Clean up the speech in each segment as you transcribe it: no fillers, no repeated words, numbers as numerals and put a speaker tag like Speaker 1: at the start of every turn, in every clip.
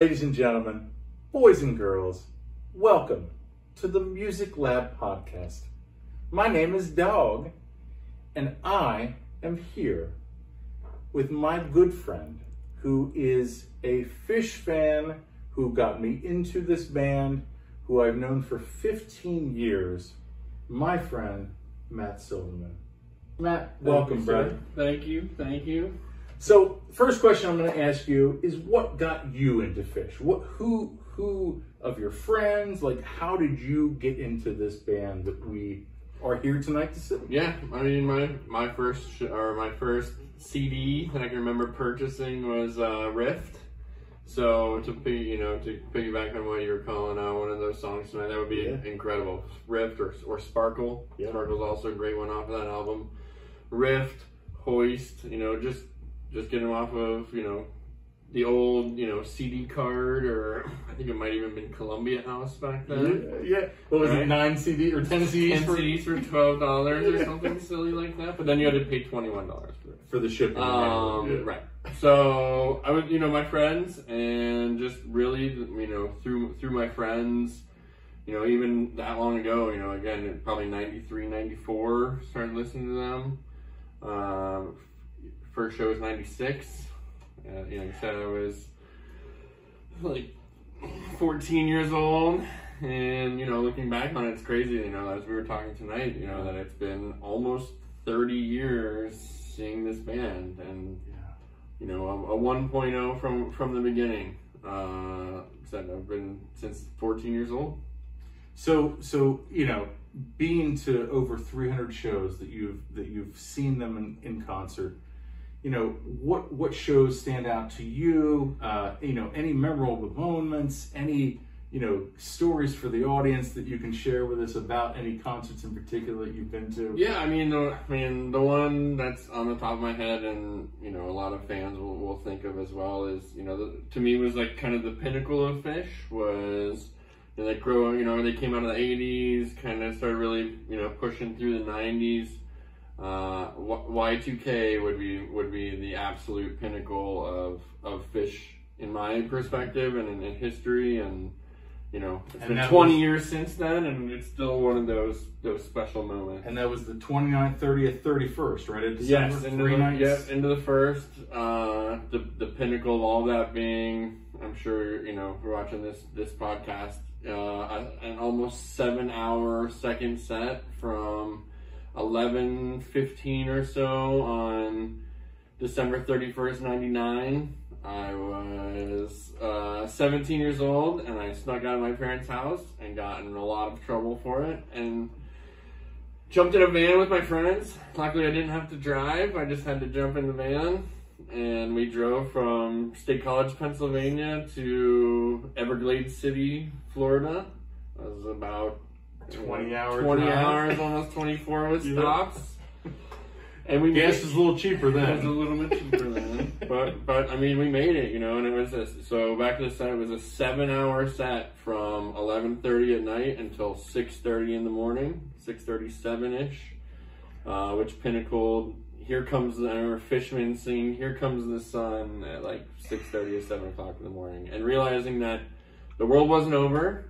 Speaker 1: Ladies and gentlemen, boys and girls, welcome to the Music Lab podcast. My name is Dog, and I am here with my good friend who is a Phish fan who got me into this band, who I've known for 15 years, my friend, Matt Silverman. Matt, welcome, brother.
Speaker 2: Thank you.
Speaker 1: So, first question I'm going to ask you is, what got you into Phish? Who of your friends, how did you get into this band that we are here tonight to see?
Speaker 2: Yeah, I mean, my first CD that I can remember purchasing was Rift. So to piggyback on what you were calling out, one of those songs tonight, that would be incredible. Rift or Sparkle. Yeah. Sparkle's also a great one off of that album. Rift, Hoist, just getting them off of, the old, CD card, or I think it might even been Columbia House back then.
Speaker 1: Yeah. What was it, 9 CD or 10 CDs?
Speaker 2: 10 CDs for $12 or something silly like that. But then you had to pay $21 for it.
Speaker 1: For the shipping.
Speaker 2: Right. So I was, my friends, and just really, through my friends, even that long ago, again, probably 93, 94, started listening to them. First show was 96. Like I said, I was like 14 years old, and looking back on it, it's crazy. As we were talking tonight, that it's been almost 30 years seeing this band, and a 1.0 from the beginning. Said I've been since 14 years old.
Speaker 1: So being to over 300 shows that you've seen them in concert. What shows stand out to you? Any memorable moments, any, stories for the audience that you can share with us about any concerts in particular that you've been to?
Speaker 2: Yeah, the one that's on the top of my head, and, a lot of fans will think of as well, is, to me was like kind of the pinnacle of Phish was, they came out of the 80s, kind of started really, pushing through the 90s. Y2K would be the absolute pinnacle of Phish in my perspective and in history, and it's been 20 years since then, and it's still one of those special moments.
Speaker 1: And that was the 29th, 30th, 31st, right?
Speaker 2: Yes, into the first. The pinnacle of all that being, I'm sure we're watching this podcast, an almost 7-hour second set from 11:15 or so on December 31st, 99. I was 17 years old, and I snuck out of my parents' house and got in a lot of trouble for it, and jumped in a van with my friends. Luckily, I didn't have to drive. I just had to jump in the van, and we drove from State College, Pennsylvania to Everglades City, Florida. It was about
Speaker 1: 20 hours,
Speaker 2: almost 24 with stops. And
Speaker 1: gas was a little cheaper then.
Speaker 2: It was a little bit cheaper then. But we made it, and it was so back to the set, it was a 7-hour set from 11:30 at night until 6:30 in the morning, 6:37-ish, which pinnacled, Here Comes I remember Fishman singing Here Comes the Sun at 6:30 or 7 o'clock in the morning, and realizing that the world wasn't over.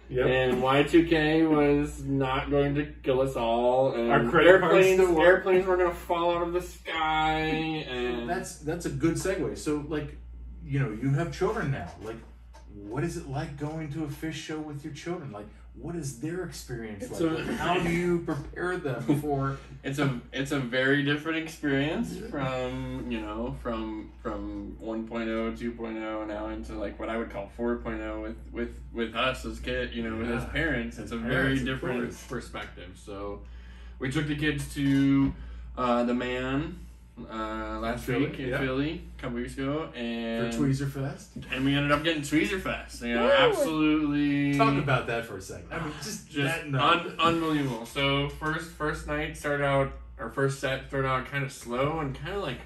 Speaker 2: Yep. And Y2K was not going to kill us all, and
Speaker 1: our
Speaker 2: airplanes were going to fall out of the sky. And
Speaker 1: that's a good segue. So, you have children now. What is it like going to a Phish show with your children? What is their experience like? How do you prepare them for?
Speaker 2: It's a very different experience from 1.0, 2.0 now into what I would call 4.0 with us as kids, with as parents. It's a very different perspective. So we took the kids to the Man last week in Philly, a couple weeks ago, and
Speaker 1: for Tweezer Fest,
Speaker 2: and we ended up getting Tweezer Fest. Absolutely.
Speaker 1: Talk about that for a second. Just
Speaker 2: unbelievable. So first night started out, our first set started out kind of slow and kind of I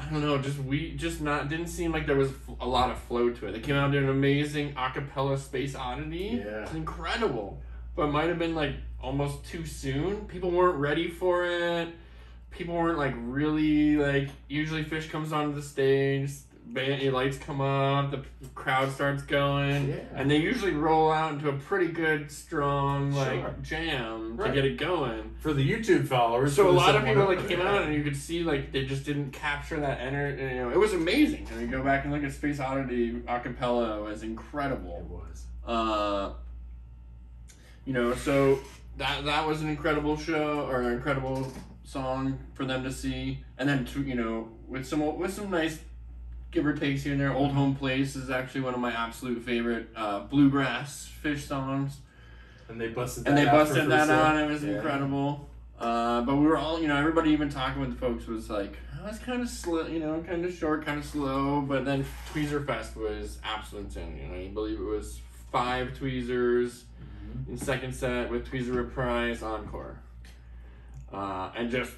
Speaker 2: don't know, didn't seem like there was a lot of flow to it. They came out doing an amazing acapella Space Oddity.
Speaker 1: Yeah,
Speaker 2: it's incredible, but might have been almost too soon. People weren't ready for it. People weren't really usually Phish comes onto the stage, lights come up, the crowd starts going, and they usually roll out into a pretty good, strong jam to get it going
Speaker 1: for the YouTube followers.
Speaker 2: So a lot of people came out, and you could see they just didn't capture that energy. It was amazing. And you go back and look at Space Oddity acapella, it was incredible. It was. So that was an incredible show or an incredible song for them to see, and then with some nice give or takes here and there. Old Home Place is actually one of my absolute favorite bluegrass Phish songs.
Speaker 1: And they busted
Speaker 2: that out. It was incredible. But we were all, everybody even talking with the folks was like, oh, it's kind of slow, kind of short, kind of slow. But then Tweezer Fest was absolute insanity. I believe it was 5 tweezers in second set with Tweezer Reprise Encore. And just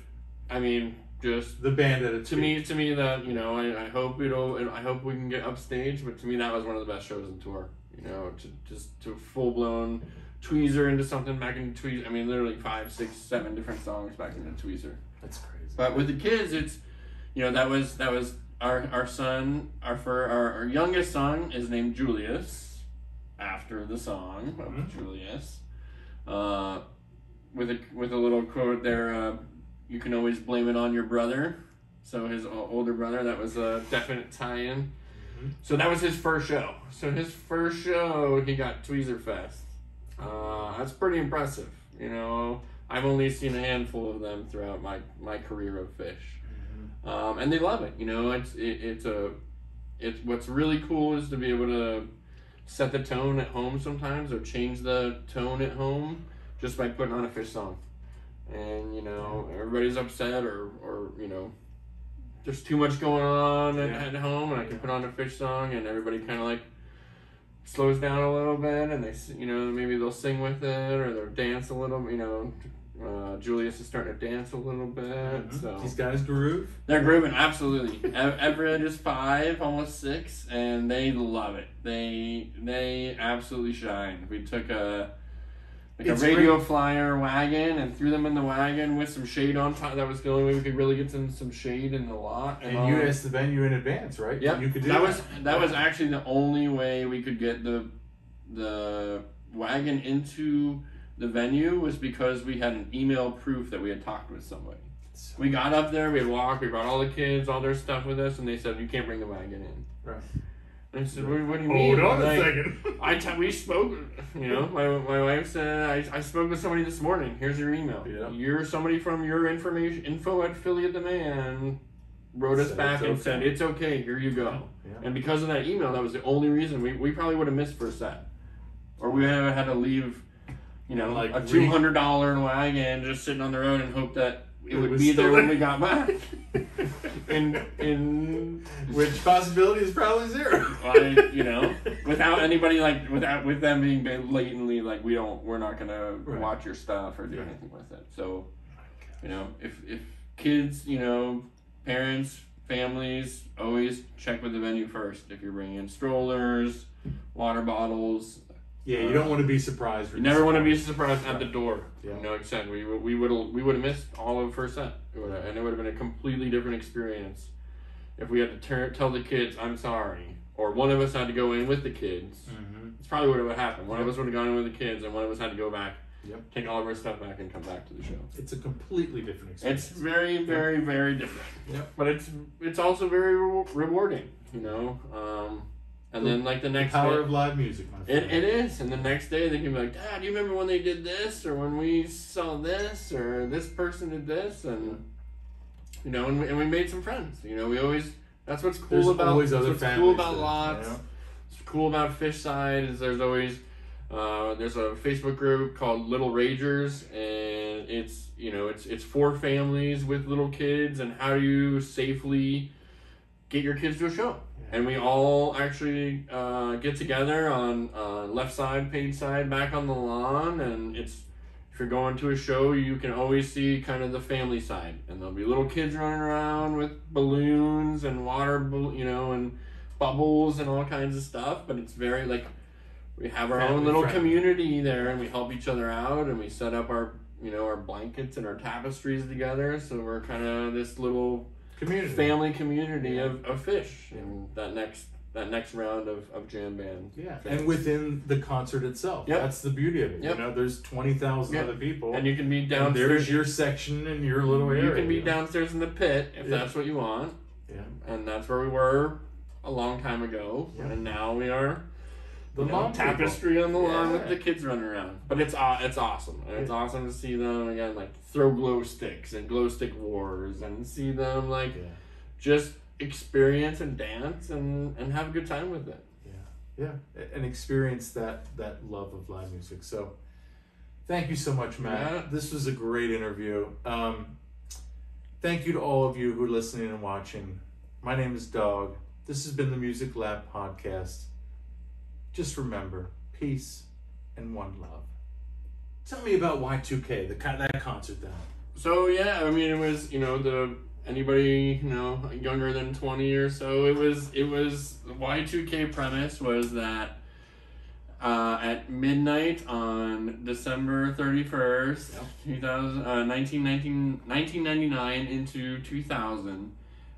Speaker 2: the band at its feet. To me that I hope I hope we can get upstage, but to me that was one of the best shows on tour. To full blown tweezer into something back into tweezer. Literally 5, 6, 7 different songs back into tweezer.
Speaker 1: That's crazy.
Speaker 2: But with the kids, it's that was our son. Our youngest son is named Julius after the song of Julius. With a little quote there, you can always blame it on your brother. So his older brother, that was a definite tie-in. So that was his first show. So his first show, he got Tweezer Fest. That's pretty impressive. I've only seen a handful of them throughout my career of Phish. And they love it. It's what's really cool is to be able to set the tone at home sometimes, or change the tone at home just by putting on a Phish song. And everybody's upset or there's too much going on at home, and I can put on a Phish song and everybody kind of slows down a little bit, and they maybe they'll sing with it or they'll dance a little. Julius is starting to dance a little bit. So
Speaker 1: these guys groove.
Speaker 2: They're grooving, absolutely. Everett is 5, almost 6, and they love it. They absolutely shine. We took a radio flyer wagon and threw them in the wagon with some shade on top. That was the only way we could really get some shade in the lot.
Speaker 1: And you asked the venue in advance, right?
Speaker 2: Yep.
Speaker 1: You could do
Speaker 2: that was actually the only way we could get the wagon into the venue, was because we had an email proof that we had talked with somebody. We got up there, we had walked, we brought all the kids, all their stuff with us, and they said, you can't bring the wagon in. Right. And I said, what do you mean?
Speaker 1: Hold on a second.
Speaker 2: We spoke, my wife said, I spoke with somebody this morning. Here's your email. Yeah. You're somebody from your info at Affiliate Demand wrote us back and said, it's okay, here you go. Yeah. And because of that email, that was the only reason we probably would have missed first set. Or we would have had to leave, a $200 wagon just sitting on the road and hope that it would be there when we got back. in
Speaker 1: which possibility is probably
Speaker 2: 0. Without anybody with them being blatantly we're not gonna watch your stuff or do anything with it. So, if kids, parents, families, always check with the venue first. If you're bringing in strollers, water bottles.
Speaker 1: Yeah, you don't want to be surprised.
Speaker 2: You never want to be surprised at the door. Yeah. Like I said, we would have missed all of first set, and it would have been a completely different experience if we had to tell the kids, "I'm sorry," or one of us had to go in with the kids. It's probably what would have happened. One of us would have gone in with the kids, and one of us had to go back, take all of our stuff back, and come back to the show.
Speaker 1: It's a completely different experience.
Speaker 2: It's very, very, very different. Yep. But it's also very rewarding, And then the next
Speaker 1: power
Speaker 2: day,
Speaker 1: of live music, my friend.
Speaker 2: It is. And the next day they can be like, Dad, do you remember when they did this, or when we saw this, or this person did this, and and we made some friends. We always, that's what's cool
Speaker 1: there's
Speaker 2: about
Speaker 1: always other
Speaker 2: what's cool about Lots. What's cool about Phish Side is there's always there's a Facebook group called Little Ragers, and it's for families with little kids, and how do you safely get your kids to a show. And we all actually get together on left side, page side, back on the lawn. And if you're going to a show, you can always see kind of the family side. And there'll be little kids running around with balloons and water, and bubbles and all kinds of stuff. But it's very we have our own little community there, and we help each other out, and we set up our blankets and our tapestries together. So we're kind of this little family community of Phish and that next round of jam band.
Speaker 1: Yeah, and within the concert itself. That's the beauty of it. You know, there's 20,000 other people.
Speaker 2: And you can be downstairs.
Speaker 1: There's your section in your little area.
Speaker 2: You can be downstairs in the pit if that's what you want. Yeah. And that's where we were a long time ago. Yeah. And now we are the tapestry on the lawn with the kids running around. But it's awesome. And it's awesome to see them, again, like, throw glow sticks and glow stick wars and see them, like, just experience and dance and have a good time with it.
Speaker 1: Yeah, and experience that love of live music. So thank you so much, Matt. Yeah. This was a great interview. Thank you to all of you who are listening and watching. My name is Dog. This has been the Music Lab Podcast. Just remember, peace and one love. Tell me about Y2K, that concert then.
Speaker 2: So yeah, I mean, it was, anybody, younger than 20 or so, it was the Y2K premise was that at midnight on December 31st, 1999 into 2000,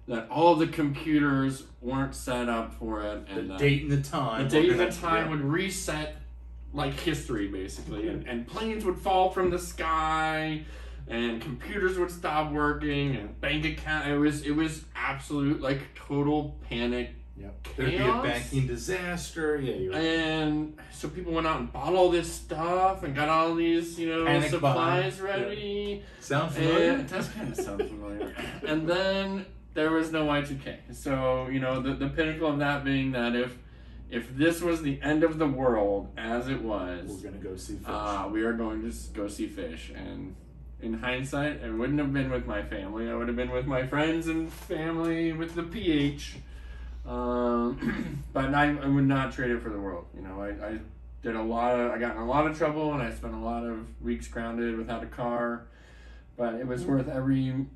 Speaker 2: that all the computers weren't set up for it. And
Speaker 1: the date and the time.
Speaker 2: The date and the time would reset like history, basically. And planes would fall from the sky. And computers would stop working, and bank account. It was absolute, like, total panic. Chaos.
Speaker 1: There'd be a banking disaster.
Speaker 2: And so people went out and bought all this stuff and got all these,
Speaker 1: panic
Speaker 2: supplies ready.
Speaker 1: Sound familiar?
Speaker 2: It does kind of sound familiar. And then there was no Y2K. So, the pinnacle of that being that if this was the end of the world, as it was,
Speaker 1: we're going to go see Phish.
Speaker 2: We are going to go see Phish. And in hindsight, I wouldn't have been with my family. I would have been with my friends and family with the PH. But I would not trade it for the world. I got in a lot of trouble, and I spent a lot of weeks grounded without a car. But it was worth every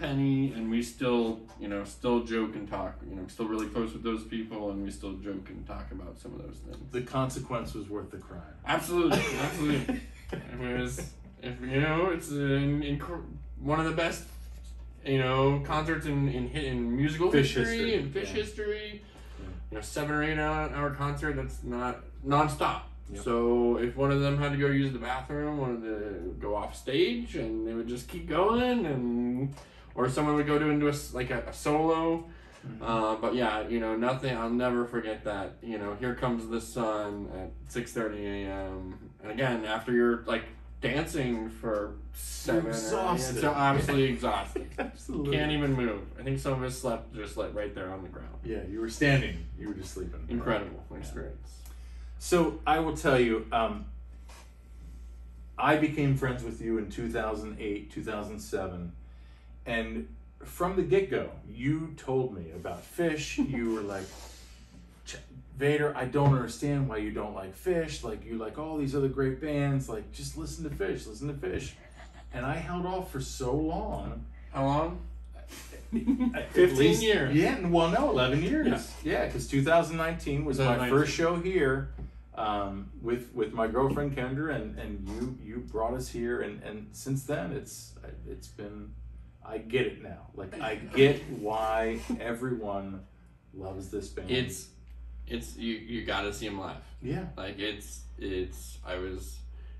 Speaker 2: penny, and we still joke and talk. Still really close with those people, and we still joke and talk about some of those things.
Speaker 1: The consequence was worth the crime.
Speaker 2: Absolutely. It was. It's one of the best, concerts in musical history and Phish history. 7 or 8 hour concert that's not nonstop. Yep. So if one of them had to go use the bathroom, wanted to go off stage, and they would just keep going, or someone would go into a solo. Mm-hmm. But yeah, nothing. I'll never forget that. Here comes the sun at 6:30 a.m. And again, after you're dancing for 7 hours. So absolutely exhausted.
Speaker 1: Absolutely.
Speaker 2: Can't even move. I think some of us slept just right there on the ground.
Speaker 1: Yeah, you were standing. You were just sleeping.
Speaker 2: Incredible experience.
Speaker 1: So I will tell you, I became friends with you in 2008, 2007. And from the get-go, you told me about Phish. You were like, Vader, I don't understand why you don't like Phish. You like all these other great bands. Just listen to Phish. And I held off for so long.
Speaker 2: How long?
Speaker 1: 15
Speaker 2: years.
Speaker 1: Yeah, well, no, 11 years. Yeah, because 2019 was my first show here with my girlfriend Kendra, and you brought us here, and since then it's been. I get it now. I get why everyone loves this band.
Speaker 2: It's you got to see him live.
Speaker 1: Yeah.
Speaker 2: I was,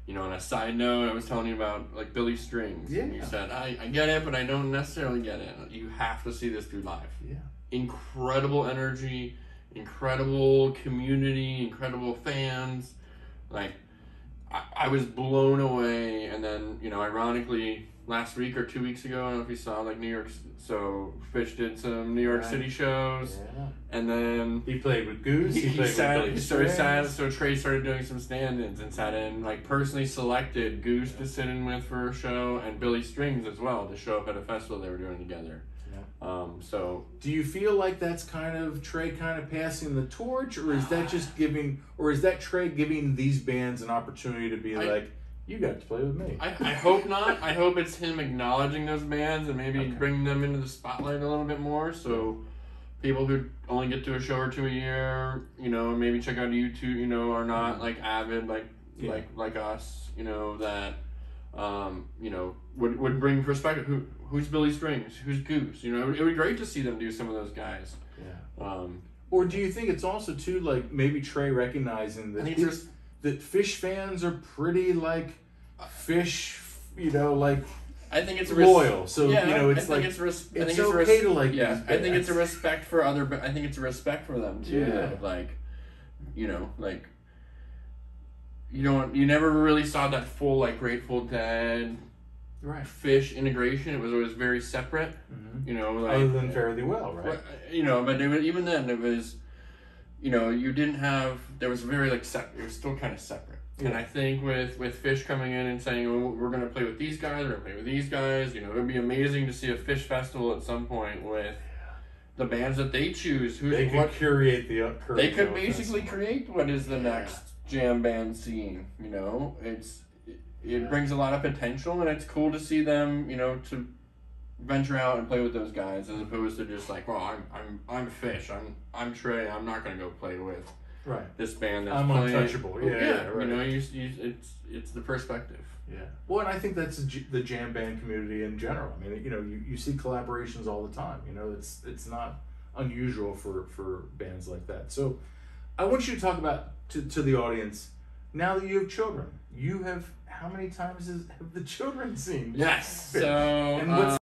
Speaker 2: on a side note, I was telling you about Billy Strings. Yeah. And you said, I get it, but I don't necessarily get it. You have to see this dude live. Yeah. Incredible energy, incredible community, incredible fans. I was blown away. And then, ironically, last week or 2 weeks ago, I don't know if you saw New York. So Phish did some New York City shows, and then
Speaker 1: he played with Goose. He played with Billy Strings.
Speaker 2: So Trey started doing some stand-ins and sat in. Personally selected Goose to sit in with for a show, and Billy Strings as well to show up at a festival they were doing together. So
Speaker 1: do you feel like that's Trey passing the torch, or is that just giving, or is that Trey giving these bands an opportunity to be you got to play with me?
Speaker 2: I hope not. I hope it's him acknowledging those bands and maybe bringing them into the spotlight a little bit more. So people who only get to a show or two a year, maybe check out YouTube, are not avid like us, that you know, would bring perspective. Who's Billy Strings? Who's Goose? You know, it would be great to see them do some of those guys.
Speaker 1: Yeah. Or do you think it's also too like maybe Trey recognizing that that Phish fans are pretty like Phish, you know, like
Speaker 2: I think it's
Speaker 1: loyal. So you know, it's like
Speaker 2: it's
Speaker 1: okay to like.
Speaker 2: Yeah, I think it's a respect for other. I think it's a respect for them too.
Speaker 1: Yeah.
Speaker 2: Like, you know, like you never really saw that full like Grateful Dead,
Speaker 1: right,
Speaker 2: Phish integration. It was always very separate.
Speaker 1: Mm-hmm.
Speaker 2: You know, like,
Speaker 1: other than Fairly Well, right?
Speaker 2: You know, but even then it was, you know, you didn't have. There was very like it was still kind of separate. Yeah. And I think with Phish coming in and saying, oh, we're going to play with these guys, we're going to play with these guys, you know, it would be amazing to see a Phish festival at some point with the bands that they choose.
Speaker 1: They could curate the
Speaker 2: They could basically create what is the next jam band scene, you know. It brings a lot of potential, and it's cool to see them, you know, to venture out and play with those guys as opposed to just like, well, I'm Phish, I'm Trey, I'm not going to go play with this band that's
Speaker 1: I'm
Speaker 2: playing.
Speaker 1: untouchable. Yeah, right.
Speaker 2: You know, it's the perspective.
Speaker 1: Yeah. Well, and I think that's the jam band community in general. I mean, you know, you see collaborations all the time. You know, it's not unusual for bands like that. So, I want you to talk about to the audience now that you have children. You have how many times have the children seen?
Speaker 2: Yes.
Speaker 1: So
Speaker 2: and what's